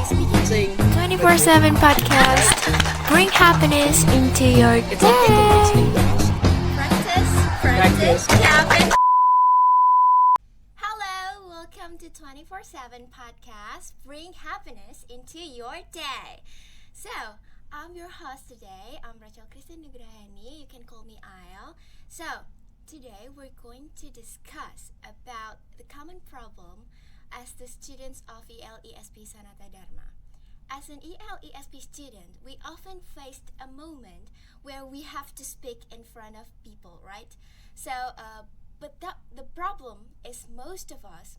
Sing. 24/7 podcast. Bring happiness into your It's okay to mix day. in class. Practice. Cabin. Hello, welcome to 24/7 podcast. Bring happiness into your day. So, I'm your host today. I'm Rachael, Christin, Nugraheni. You can call me 𝐬𝐻. So, today we're going to discuss about the common problem as the students of 𝐸𝐿ESP Sanata Dharma. As an 𝐸𝐿ESP student, we often faced a moment where we have to speak in front of people, right? So, but the problem is most of us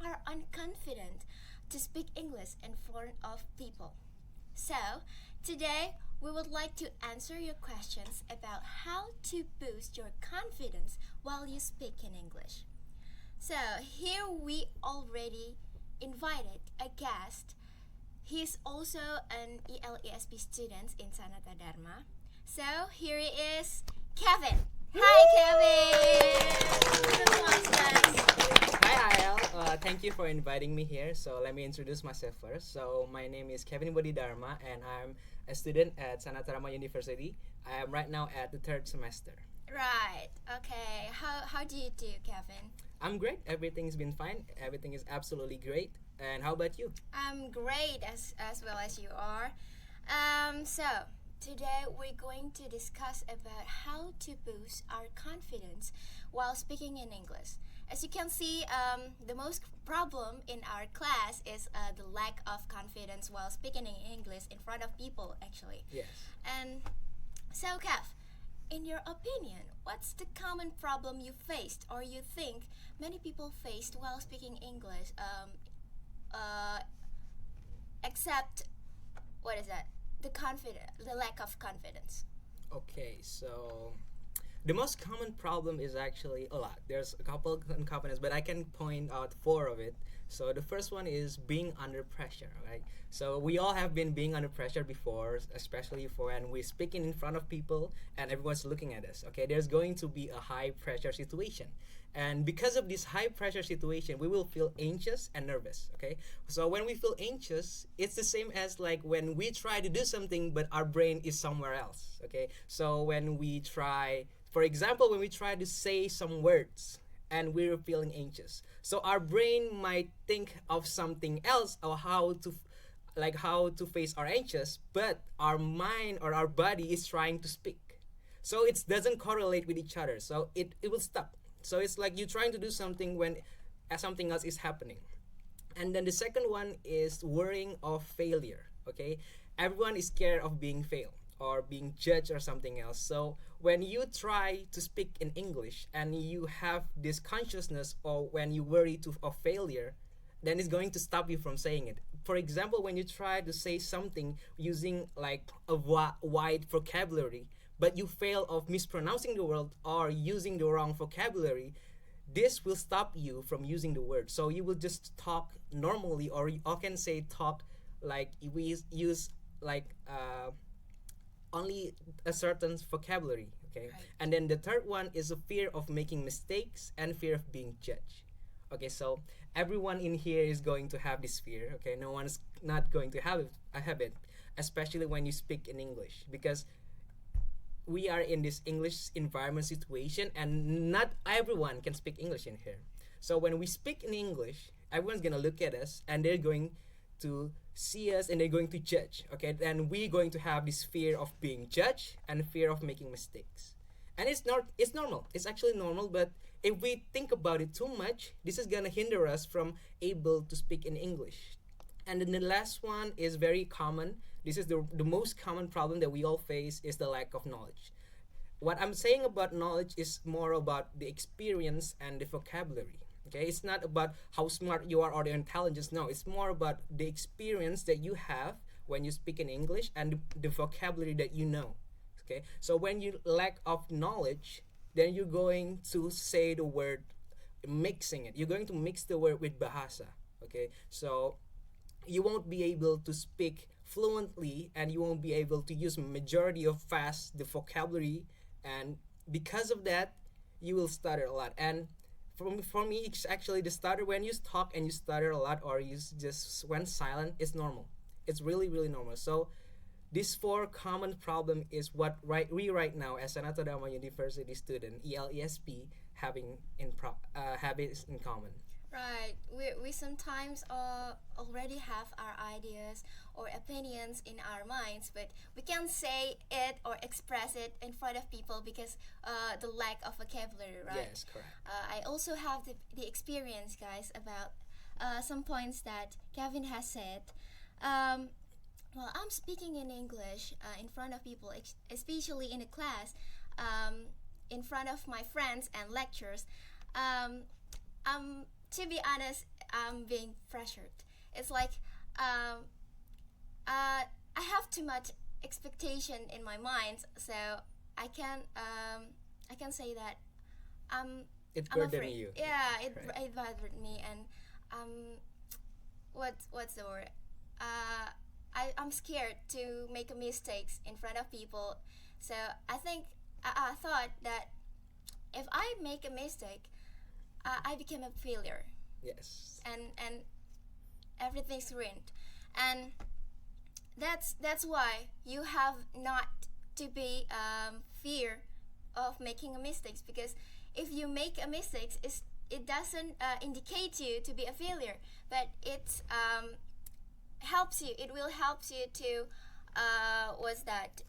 are unconfident to speak English in front of people. So, today we would like to answer your questions about how to boost your confidence while you speak in English. So, here we already invited a guest. He's also an 𝐸𝐿ESP student in Sanata Dharma. So, here he is, Kevin. Hi, Kevin. Applause, guys. Hi, 𝐬𝐻. Thank you for inviting me here. So let me introduce myself first. So my name is Kevin Bodhidharma, and I'm a student at Sanata Dharma University. I am right now at the 3rd semester. Right. Okay. How do you do, Kevin? I'm great. Everything's been fine. Everything is absolutely great. And how about you? I'm great as well as you are. So today we're going to discuss about how to boost our confidence while speaking in English. As you can see, the most problem in our class is the lack of confidence while speaking in English in front of people, actually. Yes. And so, Kev, in your opinion, what's the common problem you faced or you think many people faced while speaking English? Except, what is that? The lack of confidence. Okay, so the most common problem is actually a lot. There's a couple of confidence, but I can point out 4 of it. So the first one is being under pressure, right? So we all have been being under pressure before, especially for when we're speaking in front of people and everyone's looking at us, okay? There's going to be a high pressure situation. And because of this high pressure situation, we will feel anxious and nervous, okay? So when we feel anxious, it's the same as like when we try to do something, but our brain is somewhere else, okay? So when we try, for example, when we try to say some words and we're feeling anxious, so our brain might think of something else or how to face our anxious, but our mind or our body is trying to speak. So it doesn't correlate with each other. So it will stop. So it's like you're trying to do something when something else is happening. And then the second one is worrying of failure, okay? Everyone is scared of being failed or being judged or something else. So when you try to speak in English and you have this consciousness or when you worry of failure, then it's going to stop you from saying it. For example, when you try to say something using like a wide vocabulary, but you fail of mispronouncing the word or using the wrong vocabulary, this will stop you from using the word. So you will just talk normally, or you can say talk like we use like only a certain vocabulary, okay? Right. And then the third one is a fear of making mistakes and fear of being judged. Okay, so everyone in here is going to have this fear, okay? No one's not going to have it, especially when you speak in English, because we are in this English environment situation and not everyone can speak English in here. So when we speak in English, everyone's gonna look at us and they're going to see us and they're going to judge, okay? And we're going to have this fear of being judged and fear of making mistakes. And it's normal. It's actually normal, but if we think about it too much, this is gonna hinder us from able to speak in English. And then the last one is very common. This is the most common problem that we all face is the lack of knowledge. What I'm saying about knowledge is more about the experience and the vocabulary. Okay, it's not about how smart you are or the intelligence. No, it's more about the experience that you have when you speak in English and the vocabulary that you know. Okay, so when you lack of knowledge, then you're going to say the word mixing it. You're going to mix the word with bahasa. Okay, so you won't be able to speak fluently and you won't be able to use majority of the vocabulary, and because of that you will stutter a lot. And for me, it's actually the stutter. When you talk and you stutter a lot or you just went silent, it's normal. It's really really normal. So these four common problem is what we right now as an Sanata Dharma University student ELESP having habits in common. Right. We sometimes already have our ideas or opinions in our minds, but we can't say it or express it in front of people because the lack of vocabulary, right? Yes, correct. I also have the experience, guys, about some points that Kevin has said. Well, I'm speaking in English in front of people, especially in a class, in front of my friends and lecturers. To be honest, I'm being pressured. It's like I have too much expectation in my mind, so I can say that It's I'm burdening afraid. you. Yeah, it Right. it bothered me, and what's the word? I'm scared to make a mistakes in front of people. So I think I thought that if I make a mistake, I became a failure, Yes. and everything's ruined, and that's why you have not to be fear of making a mistakes, because if you make a mistakes, it doesn't indicate you to be a failure, but it helps you. It will help you to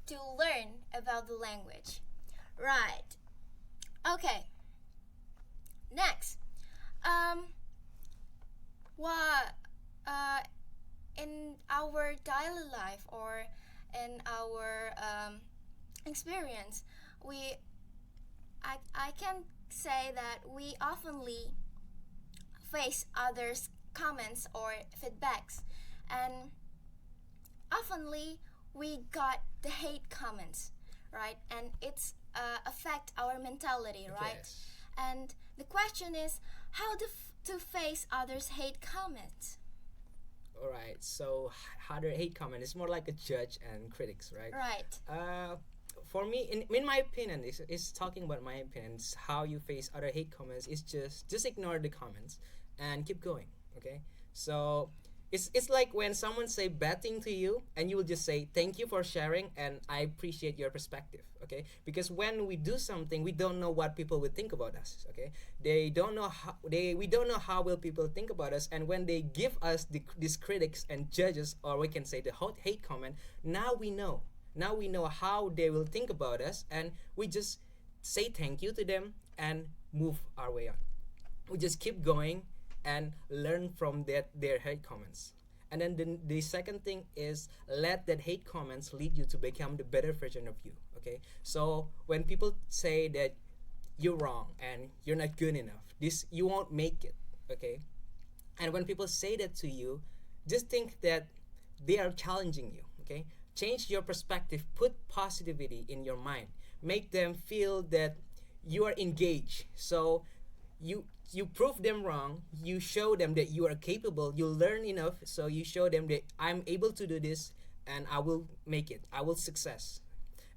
to learn about the language, right? Okay. Next, what in our daily life or in our experience, I can say that we oftenly face others' comments or feedbacks, and oftenly we got the hate comments, right? And it's affect our mentality, right? Yes. And the question is how to face others' hate comments. All right. So other hate comment is more like a judge and critics, right? Right. For me, in my opinion, is talking about my opinions. How you face other hate comments is just ignore the comments and keep going. Okay. So it's like when someone say bad thing to you and you will just say thank you for sharing and I appreciate your perspective. Okay. Because when we do something, we don't know what people will think about us. Okay. We don't know how will people think about us, and when they give us these critics and judges, or we can say the hate comment, now we know how they will think about us, and we just say thank you to them and move our way on. We just keep going and learn from their hate comments. And then the second thing is let that hate comments lead you to become the better version of you. Okay. So when people say that you're wrong and you're not good enough, this you won't make it. Okay. And when people say that to you, just think that they are challenging you. Okay. Change your perspective, put positivity in your mind, make them feel that you are engaged. So you prove them wrong, you show them that you are capable, you learn enough, so you show them that I'm able to do this and I will make it, I will success.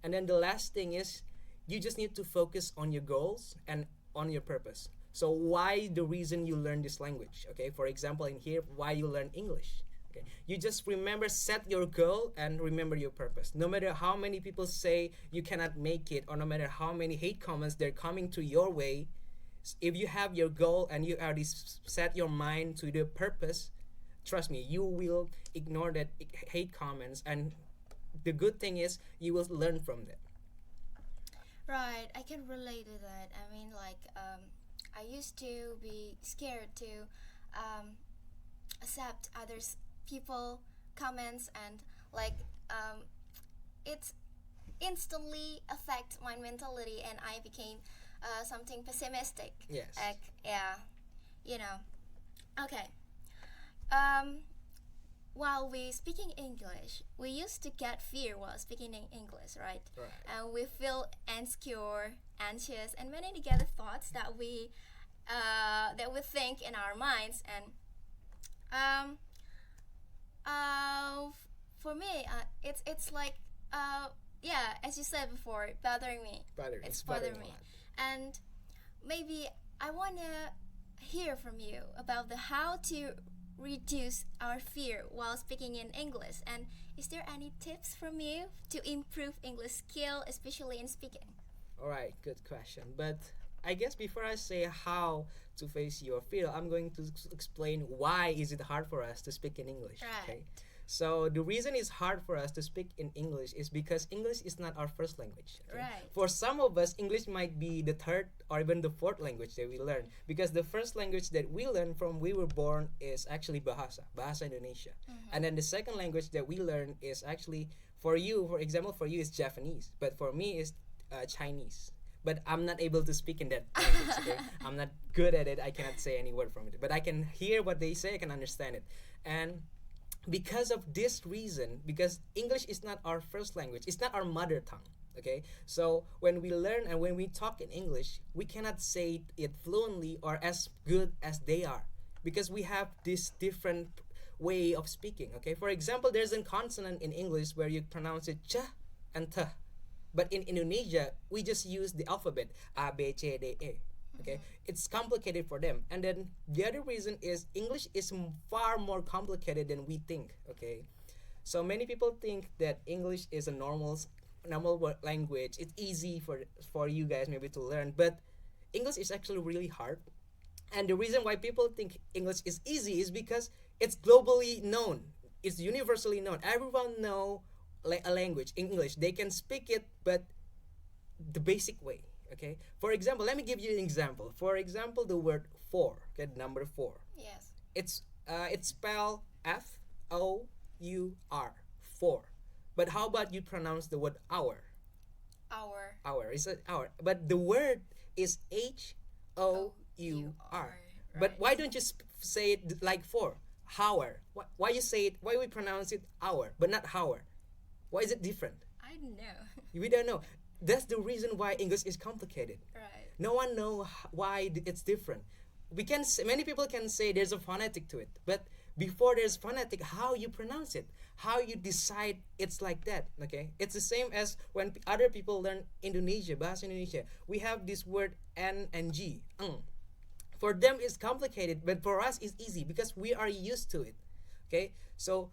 And then the last thing is you just need to focus on your goals and on your purpose. So why the reason you learn this language? Okay, for example, in here, why you learn English? Okay, you just remember, set your goal and remember your purpose. No matter how many people say you cannot make it, or no matter how many hate comments they're coming to your way, if you have your goal and you already set your mind to the purpose, trust me, you will ignore that hate comments, and the good thing is you will learn from that. Right, I can relate to that. I mean, like, I used to be scared to accept others people comments, and like it instantly affect my mentality, and I became something pessimistic. Yes. Like, yeah, you know. Okay. While we speaking English, we used to get fear while speaking in English, right? Right. And we feel insecure, anxious, and many negative thoughts that we think in our minds. And for me, it's like yeah, as you said before, bothering me. It's bothering me, and maybe I wanna hear from you about the how to reduce our fear while speaking in English? And is there any tips from you to improve English skill, especially in speaking? All right, good question. But I guess before I say how to face your fear, I'm going to explain why is it hard for us to speak in English. Right. Okay. So the reason it's hard for us to speak in English is because English is not our first language. Okay? Right. For some of us, English might be the third or even the fourth language that we learn, because the first language that we learn from we were born is actually Bahasa Indonesia. And then the second language that we learn is actually, for example, for you is Japanese, but for me is Chinese. But I'm not able to speak in that language. Okay? I'm not good at it. I cannot say any word from it. But I can hear what they say. I can understand it. And because of this reason, because English is not our first language, it's not our mother tongue. Okay? So when we learn and when we talk in English, we cannot say it fluently or as good as they are, because we have this different way of speaking. Okay? For example, there's a consonant in English where you pronounce it ch and t. But in Indonesia, we just use the alphabet A, B, C, D, E. Okay, it's complicated for them. And then the other reason is English is far more complicated than we think. Okay, so many people think that English is a normal language. It's easy for you guys maybe to learn, but English is actually really hard. And the reason why people think English is easy is because it's globally known. It's universally known. Everyone know a language, English. They can speak it, but the basic way. Okay. For example, let me give you an example. For example, the word for. Okay, number 4. Yes. It's spelled FOUR, for. But how about you pronounce the word hour? Our. Hour is an hour, but the word is HOUR. But Right. why don't you say it like for? Hour. Why you say it? Why we pronounce it hour but not hour? Why is it different? I don't know. We don't know. That's the reason why English is complicated. Right. No one knows why it's different. Many people can say there's a phonetic to it, but before there's phonetic, how you pronounce it, how you decide it's like that. Okay, it's the same as when other people learn Bahasa Indonesia. We have this word N and G. For them it's complicated, but for us it's easy because we are used to it. Okay, so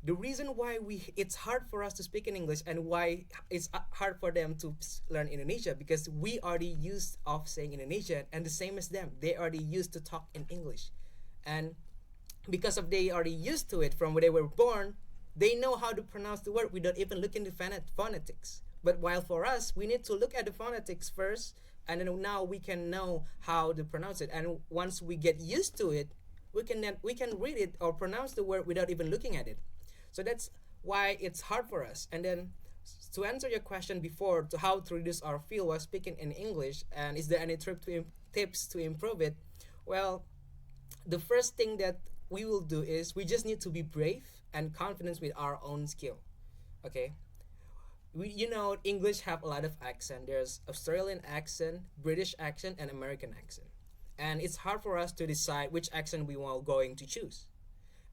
the reason why it's hard for us to speak in English and why it's hard for them to learn Indonesia, because we already used of saying Indonesian, and the same as them, they already used to talk in English. And because of they already used to it from when they were born, they know how to pronounce the word without even looking at the phonetics. But while for us, we need to look at the phonetics first, and then now we can know how to pronounce it. And once we get used to it, we can read it or pronounce the word without even looking at it. So that's why it's hard for us. And then to answer your question before, to how to reduce our fear while speaking in English, and is there any tips to improve it? Well, the first thing that we will do is we just need to be brave and confident with our own skill. Okay, English have a lot of accent. There's Australian accent, British accent, and American accent, and it's hard for us to decide which accent we are going to choose.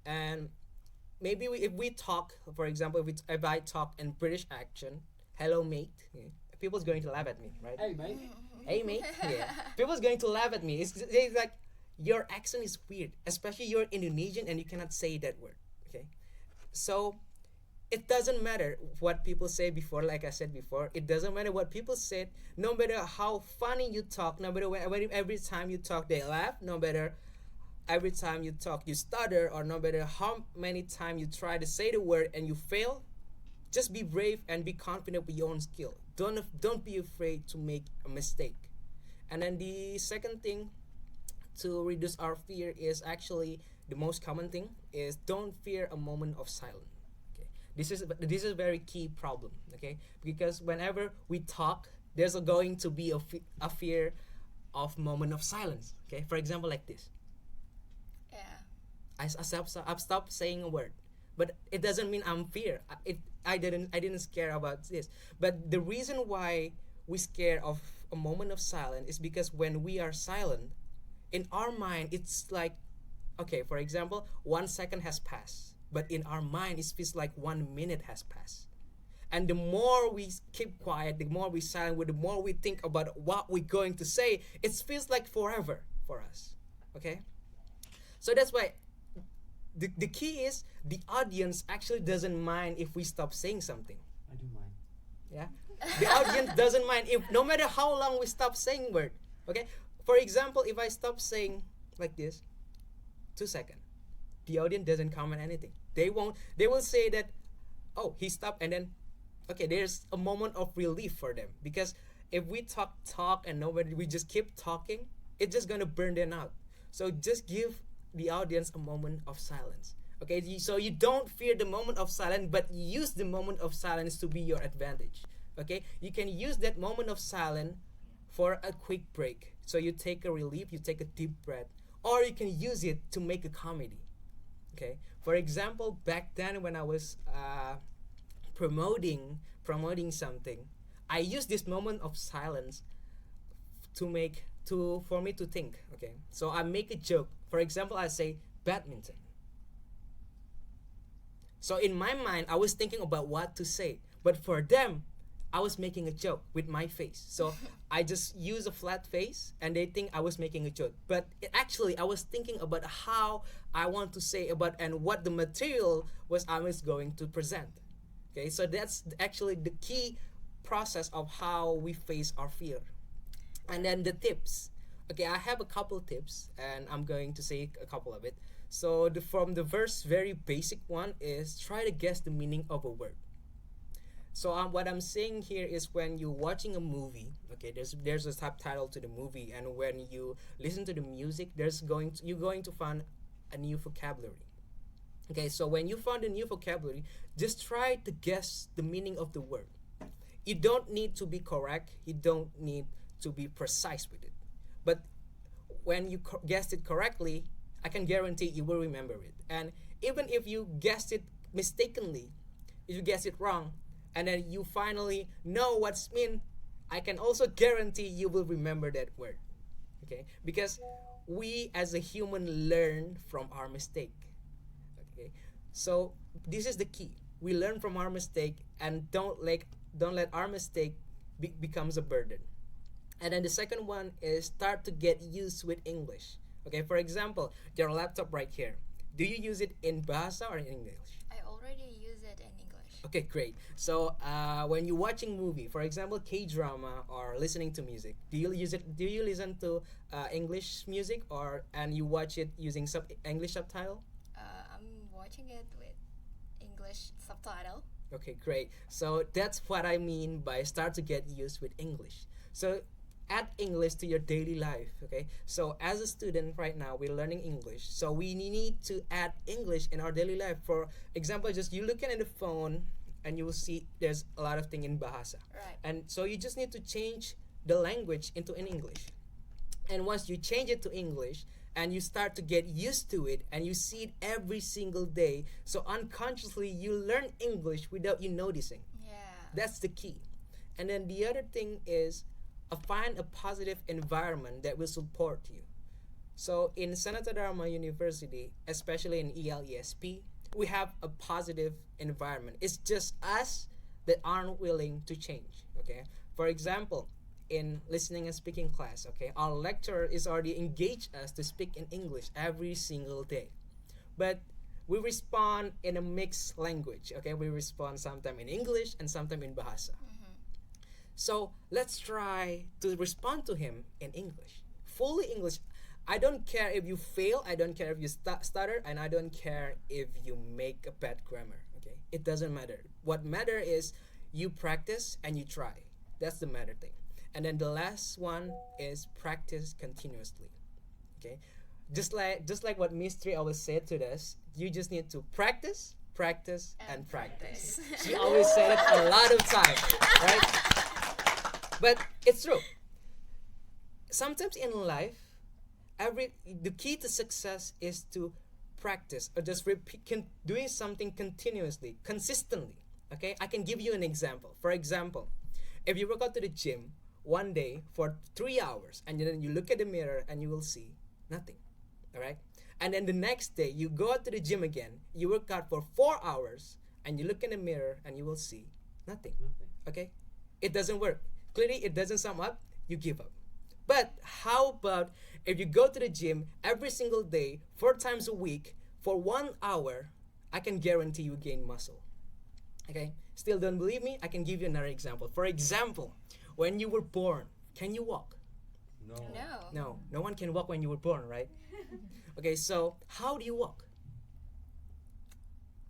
And maybe if we talk, for example, if I talk in British accent, hello mate, people's going to laugh at me, right? Hey, mate. Hey mate, yeah. People's going to laugh at me. It's like your accent is weird, especially you're Indonesian and you cannot say that word. Okay, so it doesn't matter what people say before. Like I said before, it doesn't matter what people said. No matter how funny you talk, no matter every time you talk they laugh. No matter every time you talk you stutter, or no matter how many times you try to say the word and you fail, just be brave and be confident with your own skill. Don't be afraid to make a mistake. And then the second thing to reduce our fear is actually the most common thing is don't fear a moment of silence. Okay, this is a very key problem. Okay, because whenever we talk, there's going to be a fear of moment of silence. Okay, for example, like this. Yeah. I've stopped saying a word, but it doesn't mean I'm fear. I didn't scare about this. But the reason why we scare of a moment of silence is because when we are silent, in our mind it's like, okay, for example, 1 second has passed, but in our mind it feels like 1 minute has passed. And the more we keep quiet, the more we silent, the more we think about what we're going to say, it feels like forever for us. Okay, so that's why the key is the audience actually doesn't mind if we stop saying something. I do mind. Yeah, the audience doesn't mind if no matter how long we stop saying word. Okay, for example, if I stop saying like this, 2 seconds, the audience doesn't comment anything. They won't. They will say that, oh, he stopped, and then, okay, there's a moment of relief for them, because if we talk and nobody, we just keep talking, it's just gonna burn them out. So just give the audience a moment of silence. Okay, so you don't fear the moment of silence, but use the moment of silence to be your advantage. Okay, you can use that moment of silence for a quick break. So you take a relief, you take a deep breath, or you can use it to make a comedy. Okay, for example, back then when I was promoting something, I used this moment of silence for me to think. Okay, so I make a joke. For example, I say badminton. So in my mind, I was thinking about what to say, but for them, I was making a joke with my face. So I just use a flat face, and they think I was making a joke. But actually, I was thinking about how I want to say about and what the material I was going to present. Okay, so that's actually the key process of how we face our fear. And then the tips. Okay, I have a couple tips, and I'm going to say a couple of it. So from the very basic one is try to guess the meaning of a word. So what I'm saying here is when you're watching a movie, okay, there's a subtitle to the movie, and when you listen to the music, you're going to find a new vocabulary. Okay, so when you find a new vocabulary, just try to guess the meaning of the word. You don't need to be correct. You don't need to be precise with it. But when you guessed it correctly, I can guarantee you will remember it. And even if you guessed it mistakenly, if you guess it wrong, and then you finally know what's mean, I can also guarantee you will remember that word. Okay? Because we as a human learn from our mistake. Okay? So this is the key. We learn from our mistake, and don't let our mistake becomes a burden. And then the second one is start to get used with English. Okay, for example, your laptop right here. Do you use it in Bahasa or in English? I already use it in English. Okay, great. So when you're watching movie, for example, K-drama or listening to music, do you listen to English music and you watch it using English subtitle? I'm watching it with English subtitle. Okay, great. So that's what I mean by start to get used with English. So add English to your daily life. Okay, so as a student right now, we're learning English, so we need to add English in our daily life. For example, just you looking at the phone and you will see there's a lot of things in Bahasa, Right. and so you just need to change the language into an English. And once you change it to English and you start to get used to it and you see it every single day, so unconsciously you learn English without you noticing. Yeah. That's the key. And then the other thing is find a positive environment that will support you. So in Sanata Dharma University, especially in ELESP, we have a positive environment. It's just us that aren't willing to change. Okay. For example, in listening and speaking class, okay, our lecturer is already engaged us to speak in English every single day, but we respond in a mixed language. Okay, we respond sometime in English and sometime in Bahasa. So let's try to respond to him in English, fully English. I don't care if you fail, I don't care if you stutter, and I don't care if you make a bad grammar. Okay, it doesn't matter. What matter is you practice and you try. That's the matter thing. And then the last one is practice continuously. Okay, just like what Miss Tri always said to us, you just need to practice, and practice. She always said it a lot of times, right? But it's true. Sometimes in life, the key to success is to practice or just doing something continuously, consistently. Okay, I can give you an example. For example, if you work out to the gym one day for 3 hours and then you look at the mirror and you will see nothing. All right, and then the next day you go out to the gym again, you work out for 4 hours and you look in the mirror and you will see nothing. Okay, it doesn't work. Clearly, it doesn't sum up, you give up. But how about if you go to the gym every single day, 4 times a week, for 1 hour, I can guarantee you gain muscle. Okay, still don't believe me? I can give you another example. For example, when you were born, can you walk? No. No one can walk when you were born, right? Okay, so how do you walk?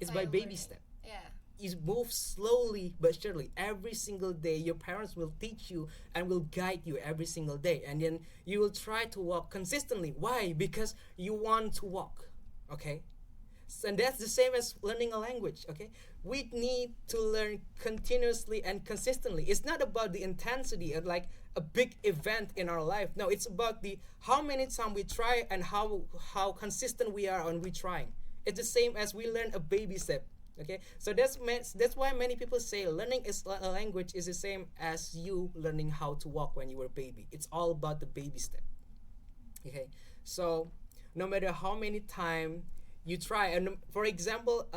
It's by baby step. Yeah. You move slowly but surely every single day. Your parents will teach you and will guide you every single day, and then you will try to walk consistently. Why? Because you want to walk. Okay, and that's the same as learning a language. Okay, we need to learn continuously and consistently. It's not about the intensity and like a big event in our life. No, it's about the how many times we try and how consistent we are on we trying. It's the same as we learn a baby step. Okay, so that's why many people say learning a language is the same as you learning how to walk when you were a baby. It's all about the baby step. Okay, so no matter how many times you try, and for example,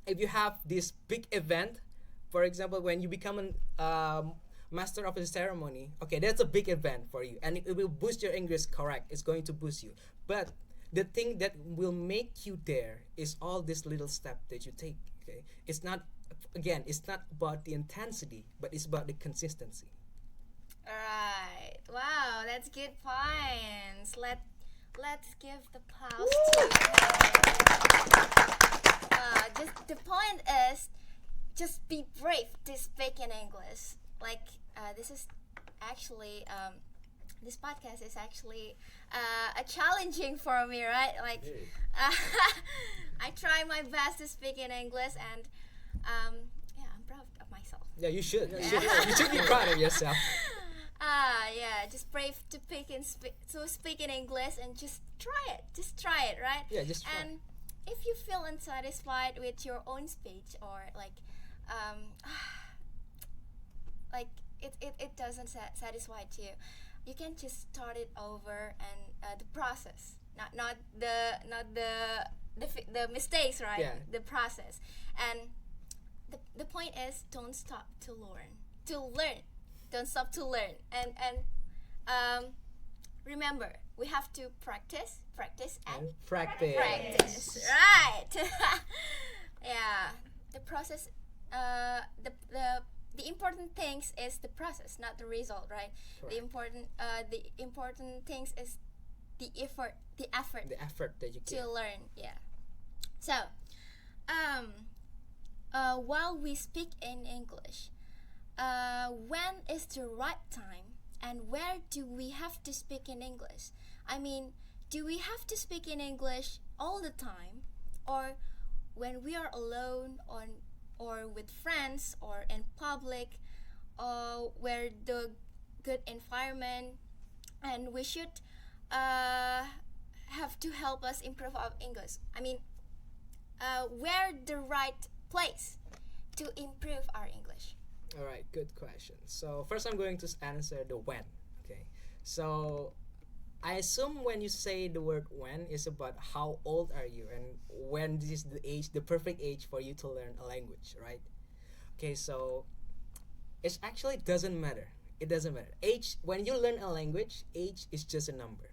if you have this big event, for example, when you become a master of the ceremony, okay, that's a big event for you, and it will boost your English. Correct, it's going to boost you, but the thing that will make you there is all this little step that you take. Okay, it's not about the intensity, but it's about the consistency. Alright. Wow, that's good points. Let's give the applause to just the point is just be brave to speak in English. Like this is actually this podcast is actually a challenging for me, right? Like I try my best to speak in English, and yeah, I'm proud of myself. Yeah, you should. You should be proud of yourself. Yeah, just brave to speak in English, and just try it, right? Yeah, just try. And if you feel unsatisfied with your own speech, or like it doesn't satisfy you, you can just start it over, and the process, not the mistakes, right? Yeah. The process, and the point is don't stop to learn. Don't stop to learn, and remember, we have to practice, and Practice. right? Yeah, the process. The important things is the process, not the result, right? Correct. The important things is the effort The effort that you to give. learn. Yeah. So, while we speak in English, when is the right time, and where do we have to speak in English? I mean, do we have to speak in English all the time, or when we are alone or with friends, or in public, or where the good environment, and we should have to help us improve our English? I mean, where the right place to improve our English? All right, good question. So first, I'm going to answer the when. Okay, so I assume when you say the word when, is about how old are you, and when this is the perfect age for you to learn a language, right? Okay, so it actually doesn't matter. It doesn't matter. Age, when you learn a language, age is just a number.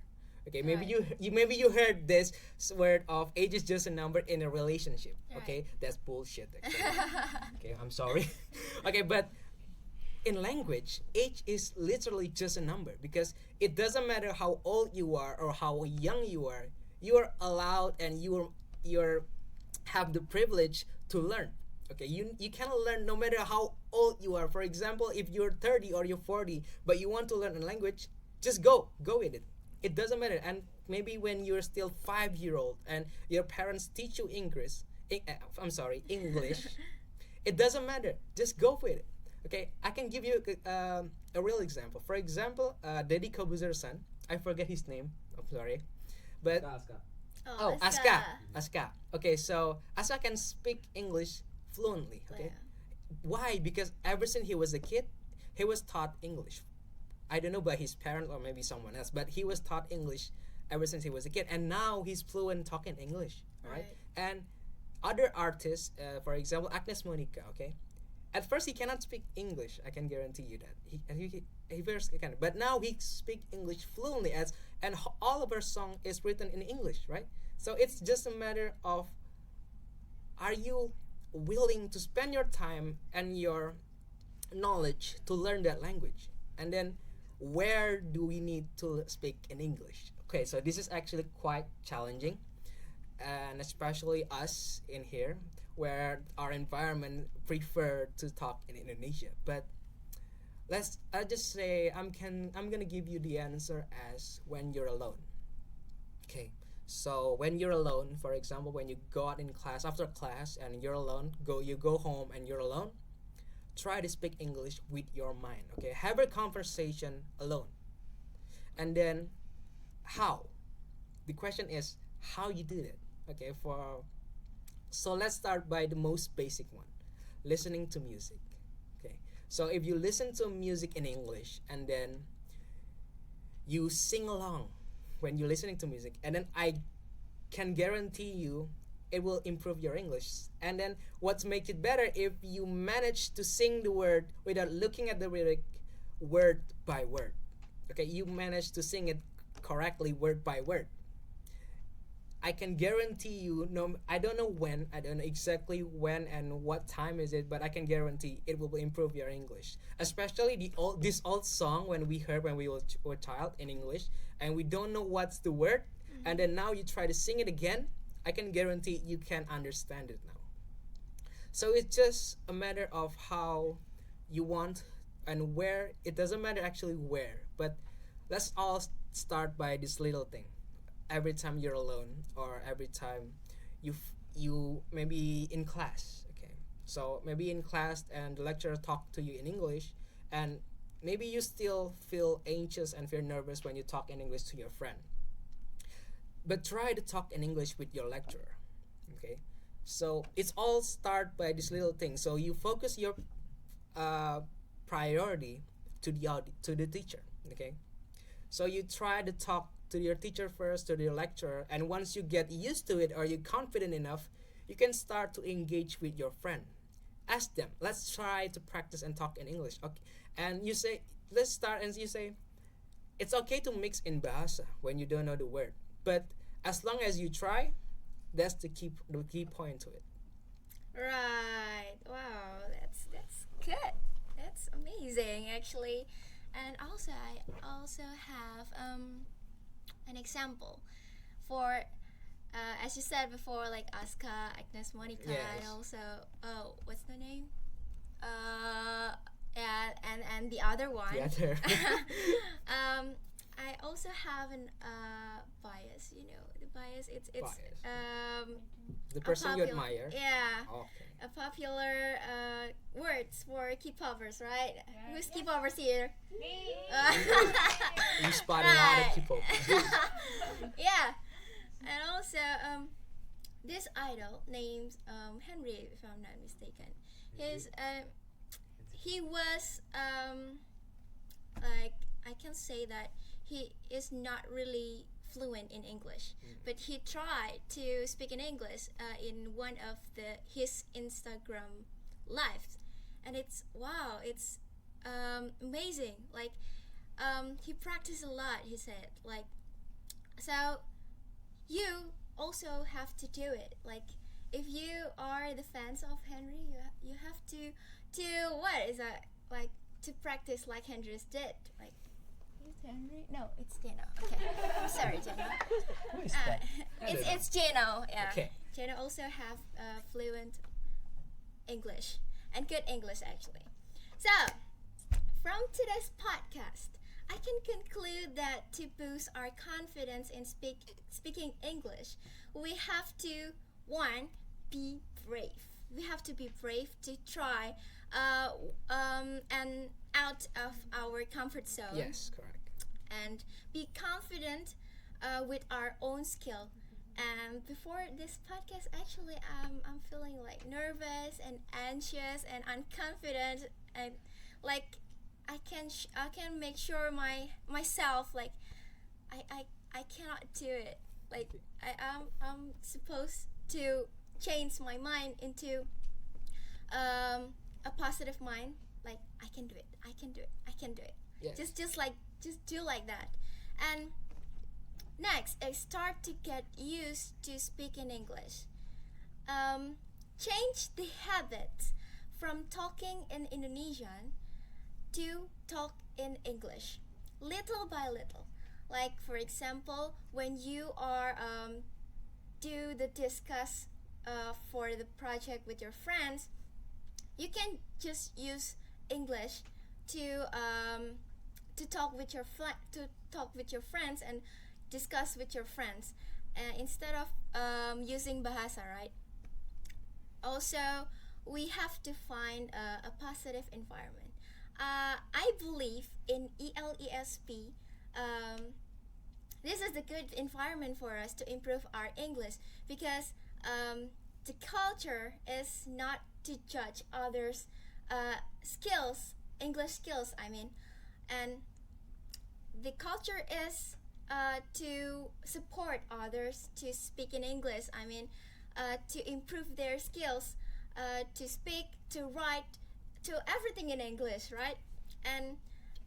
Okay, maybe Right. you heard this word of age is just a number in a relationship. Okay, Right. that's bullshit. Actually. Okay, I'm sorry. Okay, but in language, age is literally just a number, because it doesn't matter how old you are or how young you are. You are allowed, and you're have the privilege to learn. Okay, you can learn no matter how old you are. For example, if you're 30 or you're 40, but you want to learn a language, just go with it. It doesn't matter. And maybe when you're still 5-year-old and your parents teach you English, it doesn't matter. Just go with it. Okay, I can give you a real example. For example, Deddy Kobuzer's son, I forget his name. I'm sorry, but Oh, Aska. Okay, so Aska can speak English fluently. Okay, Yeah. why? Because ever since he was a kid, he was taught English. I don't know by his parent or maybe someone else, but he was taught English ever since he was a kid, and now he's fluent talking English. All right, Right. and other artists, for example, Agnes Monica. Okay, at first he cannot speak English. I can guarantee you that he first can, but now he speak English fluently, and all of her song is written in English, right? So it's just a matter of, are you willing to spend your time and your knowledge to learn that language? And then where do we need to speak in English? Okay, so this is actually quite challenging, and especially us in here where our environment prefer to talk in Indonesia. But I just say I'm gonna give you the answer as when you're alone. Okay, so when you're alone, for example, when you go out in class after class and you're alone, you go home and you're alone, try to speak English with your mind. Okay, have a conversation alone. And then how? The question is how you did it. Okay, so let's start by the most basic one, listening to music. Okay, so if you listen to music in English and then you sing along when you're listening to music, and then I can guarantee you it will improve your English. And then what makes it better, if you manage to sing the word without looking at the lyric word by word. Okay, you manage to sing it correctly word by word. I can guarantee you, I don't know exactly when and what time is it, but I can guarantee it will improve your English. Especially this old song when we heard when we were child in English and we don't know what's the word, and then now you try to sing it again, I can guarantee you can understand it now. So it's just a matter of how you want and where. It doesn't matter actually where, but let's all start by this little thing. Every time you're alone, or every time you maybe in class. Okay, so maybe in class and the lecturer talk to you in English, and maybe you still feel anxious and feel nervous when you talk in English to your friend, but try to talk in English with your lecturer. Okay, so it's all start by this little thing. So you focus your priority to the teacher. Okay, so you try to talk to your teacher first, to your lecturer, and once you get used to it or you're confident enough, you can start to engage with your friend. Ask them, let's try to practice and talk in English. Okay, and you say, let's start, and you say, it's okay to mix in bahasa when you don't know the word, but as long as you try, that's the key point to it. Right. Wow, that's good. That's amazing, actually. And also, I also have an example for, as you said before, like Aska, Agnes, Monica, Yes. and also what's the name? Yeah, and the other one. The other. I also have an bias. You know, the bias. It's Bias. The a person you popular- admire. Yeah. Okay. A popular words for K-popers, right? Who's K-popers here? You spot a lot of people. Yeah, and also this idol named Henry, if I'm not mistaken. He was like, I can say that he is not really fluent in English, but he tried to speak in English in one of his Instagram lives, and it's amazing. Like he practiced a lot. He said, like, so you also have to do it. Like, if you are the fans of Henry, you have to what is that, like, to practice like Henry did. Like, is Henry? No, it's Jeno. Okay, I'm sorry, Jeno. Who is that? It's Jeno. Yeah. Okay. Jeno also have fluent English and good English, actually. So, from today's podcast, I can conclude that to boost our confidence in speaking English, we have to, one, be brave. We have to be brave to try and out of our comfort zone. Yes, correct. And be confident with our own skill. And before this podcast, actually, I'm feeling like nervous and anxious and unconfident, and like I can make sure myself, like I cannot do it. Like I'm supposed to change my mind into a positive mind. Like, I can do it. I can do it. I can do it. Yes. Just do like that. And Next is start to get used to speaking English. Change the habit from talking in Indonesian to talk in English, little by little. Like for example, when you are do the discuss for the project with your friends, you can just use English to talk with your friends and discuss with your friends instead of using bahasa, right? Also, we have to find a positive environment. I believe in ELESP. This is a good environment for us to improve our English because the culture is not to judge others' skills, English skills, I mean, and the culture is to support others to speak in English. I mean, to improve their skills, to speak, to write, to everything in English, right? And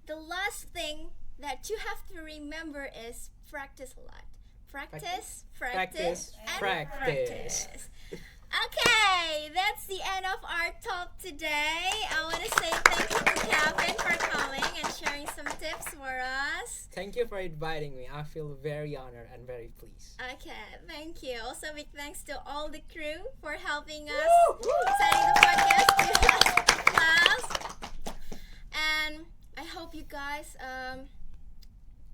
the last thing that you have to remember is practice a lot. Practice, Practice, and practice. Okay, that's the end of our talk today. I want to say thank you to Kevin for coming and sharing some tips for us. Thank you for inviting me. I feel very honored and very pleased. Okay, thank you. Also, big thanks to all the crew for helping us setting the podcast to class. And I hope you guys,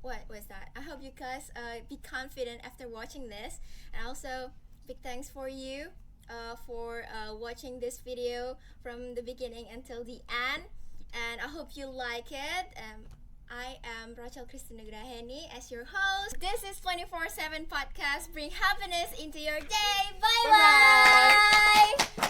what was that? I hope you guys be confident after watching this. And also, big thanks for you for watching this video from the beginning until the end. And I hope you like it. I am Rachael Christin Nugraheni as your host. This is 24/7 podcast. Bring happiness into your day. Bye bye.